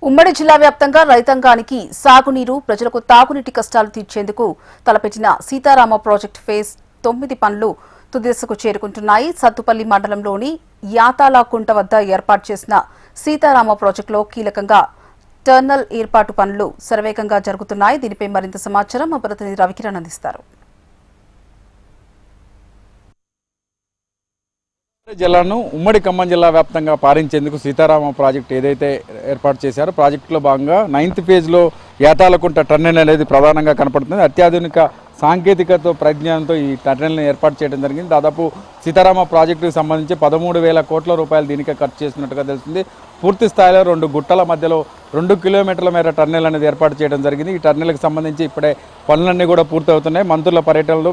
ఉమ్మడి జిల్లా వ్యాప్తంగా రైతాంగానికి సాగునీరు, ప్రజలకు తాగునీటి కష్టాలు తీర్చేందుకు తలపెట్టిన సీతారామ ప్రాజెక్టు ఫేజ్ 9 పనులు తుది దశకు చేరుకుంటున్నాయి. సత్తుపల్లి మండలంలోని యాతాలకుంట వద్ద ఏర్పాటు చేసిన సీతారామ ప్రాజెక్టులో కీలకంగా టర్నల్ ఏర్పాటు పనులు శరవేగంగా జరుగుతున్నాయి. దీనిపై మరింత సమాచారం మా ప్రతినిధి రవికిరణ్ అందిస్తారు. జిల్లాను ఉమ్మడి ఖమ్మం జిల్లా వ్యాప్తంగా పారించేందుకు సీతారామ ప్రాజెక్టు ఏదైతే ఏర్పాటు చేశారో ప్రాజెక్టులో భాగంగా 9th ఫేజ్లో యాతాలకుంట టర్నెల్ అనేది ప్రధానంగా కనపడుతుంది. అత్యాధునిక సాంకేతికతో ప్రజ్ఞానంతో ఈ టర్నెల్ని ఏర్పాటు చేయడం జరిగింది. దాదాపు సీతారామ ప్రాజెక్టుకు సంబంధించి 13,000 కోట్ల రూపాయలు దీనికే ఖర్చు చేసినట్టుగా తెలుస్తుంది. పూర్తి స్థాయిలో 2 గుట్టల మధ్యలో 2 కిలోమీటర్ల మేర టర్నెల్ అనేది ఏర్పాటు చేయడం జరిగింది. ఈ టర్నెల్కి సంబంధించి ఇప్పుడే పనులన్నీ కూడా పూర్తవుతున్నాయి. మంత్రుల పర్యటనలో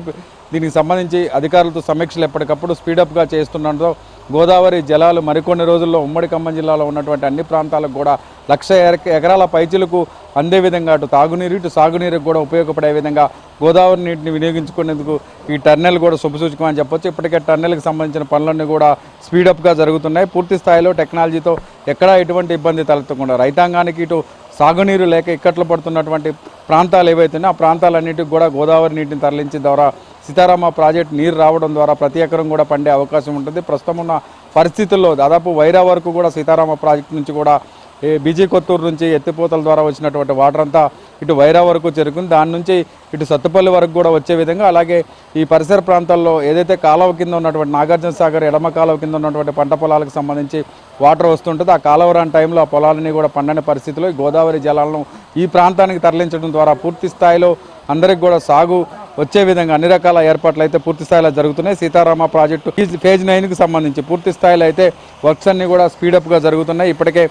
దీనికి సంబంధించి అధికారులతో సమీక్షలు ఎప్పటికప్పుడు స్పీడప్గా చేస్తుండడంతో గోదావరి జలాలు మరికొన్ని రోజుల్లో ఉమ్మడి ఖమ్మం జిల్లాలో ఉన్నటువంటి అన్ని ప్రాంతాలకు కూడా 1,00,000 ఎకరాల పైచిలకు అందే విధంగా అటు తాగునీరు ఇటు సాగునీరుకు కూడా ఉపయోగపడే విధంగా గోదావరి నీటిని వినియోగించుకునేందుకు ఈ టర్నెల్ కూడా శుభసూచకం అని చెప్పొచ్చు. ఇప్పటికే టర్నెల్కి సంబంధించిన పనులన్నీ కూడా స్పీడప్గా జరుగుతున్నాయి. పూర్తి స్థాయిలో టెక్నాలజీతో ఎక్కడా ఎటువంటి ఇబ్బంది తలెత్తకుండా రైతాంగానికి ఇటు సాగునీరు లేక ఇక్కట్లు పడుతున్నటువంటి ప్రాంతాలు ఏవైతున్నాయో ఆ ప్రాంతాలన్నింటికి కూడా గోదావరి నీటిని తరలించే ద్వారా సీతారామ ప్రాజెక్టు నీరు రావడం ద్వారా ప్రతి ఎకరం కూడా పండే అవకాశం ఉంటుంది. ప్రస్తుతం ఉన్న పరిస్థితుల్లో దాదాపు వైరా వరకు కూడా సీతారామ ప్రాజెక్టు నుంచి కూడా బీజీ కొత్తూరు నుంచి ఎత్తిపోతల ద్వారా వచ్చినటువంటి వాటర్ అంతా ఇటు వైరా వరకు చేరుకుంది. దాని నుంచి ఇటు సత్తుపల్లి వరకు కూడా వచ్చే విధంగా, అలాగే ఈ పరిసర ప్రాంతాల్లో ఏదైతే కాలువ కింద ఉన్నటువంటి నాగార్జున సాగర్ ఎడమ కాలువ కింద ఉన్నటువంటి పంట పొలాలకు సంబంధించి వాటర్ వస్తుంటుంది. ఆ కాలువ రాని టైంలో ఆ పొలాలని కూడా పండని పరిస్థితిలో గోదావరి జలాలను ఈ ప్రాంతానికి తరలించడం ద్వారా పూర్తి స్థాయిలో అందరికి కూడా సాగు వచ్చే విధంగా అన్ని రకాల ఏర్పాట్లు అయితే పూర్తి స్థాయిలో జరుగుతున్నాయి. సీతారామ ప్రాజెక్టు ఫేజ్ 9కి సంబంధించి పూర్తి స్థాయిలో అయితే వర్క్స్ అన్ని కూడా స్పీడప్గా జరుగుతున్నాయి. ఇప్పటికే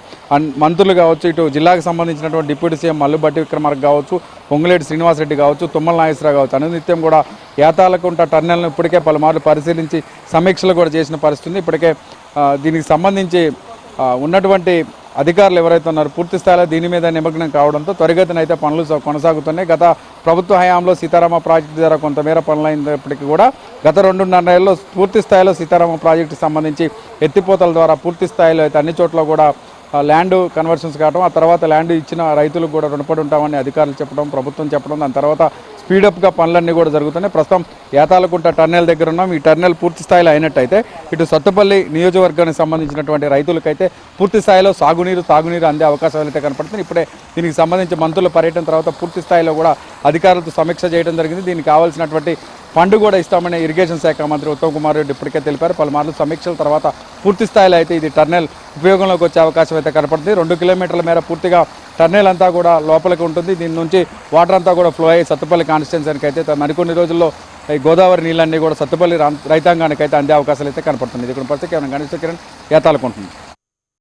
మంత్రులు కావచ్చు, ఇటు జిల్లాకు సంబంధించినటువంటి డిప్యూటీ సీఎం మల్లుబట్టి విక్రమార్క కావచ్చు, పొంగులేటి శ్రీనివాసరెడ్డి కావచ్చు, తుమ్మల నాగేశ్వరరావు కావచ్చు, అనునిత్యం కూడా యాతాలకుంట టర్నెల్ను ఇప్పటికే పలుమార్లు పరిశీలించి సమీక్షలు కూడా చేసిన పరిస్థితి. ఇప్పటికే దీనికి సంబంధించి ఉన్నటువంటి అధికారులు ఎవరైతే ఉన్నారో పూర్తి స్థాయిలో దీని మీద నిమగ్నం కావడంతో త్వరిగతిన అయితే పనులు కొనసాగుతున్నాయి. గత ప్రభుత్వ హయాంలో సీతారామ ప్రాజెక్టు ద్వారా కొంతమేర పనులైనప్పటికీ కూడా గత 2.5 నెలల్లో పూర్తి స్థాయిలో సీతారామ ప్రాజెక్టుకి సంబంధించి ఎత్తిపోతల ద్వారా పూర్తి స్థాయిలో అయితే అన్ని చోట్ల కూడా ల్యాండ్ కన్వర్షన్స్ కావడం, ఆ తర్వాత ల్యాండ్ ఇచ్చిన రైతులకు కూడా రుణపడి ఉంటామని అధికారులు చెప్పడం, ప్రభుత్వం చెప్పడం, దాని తర్వాత స్పీడప్గా పనులన్నీ కూడా జరుగుతున్నాయి. ప్రస్తుతం యాతాలకుంట టర్నెల్ దగ్గర ఉన్నాం. ఈ టర్నెల్ పూర్తి స్థాయిలో అయినట్టయితే ఇటు సత్తుపల్లి నియోజకవర్గానికి సంబంధించినటువంటి రైతులకైతే పూర్తి స్థాయిలో తాగునీరు అందే అవకాశాలు అయితే కనపడుతుంది. ఇప్పుడే దీనికి సంబంధించి మంత్రుల పర్యటన తర్వాత పూర్తి స్థాయిలో కూడా అధికారులతో సమీక్ష చేయడం జరిగింది. దీనికి కావాల్సినటువంటి ఫండ్ కూడా ఇస్తామని ఇరిగేషన్ శాఖ మంత్రి ఉత్తమ్ కుమార్ రెడ్డి ఇప్పటికే తెలిపారు. పలుమార్లు సమీక్షల తర్వాత పూర్తి స్థాయిలో అయితే ఇది టర్నెల్ ఉపయోగంలోకి వచ్చే అవకాశం అయితే కనపడుతుంది. 2 కిలోమీటర్ల మేర పూర్తిగా టర్నెల్ అంతా కూడా లోపలికి ఉంటుంది. దీని నుంచి వాటర్ అంతా కూడా ఫ్లో అయ్యి సత్తుపల్లి కాన్స్టిట్యున్సీకి అయితే మరికొన్ని రోజుల్లో ఈ గోదావరి నీళ్ళన్నీ కూడా సత్తుపల్లి రైతాంగానికి అయితే అందే అవకాశాలు అయితే కనపడుతుంది. ఇది పరిస్థితి గణేష్ కిరణ్ యాతాలకుంటుంది.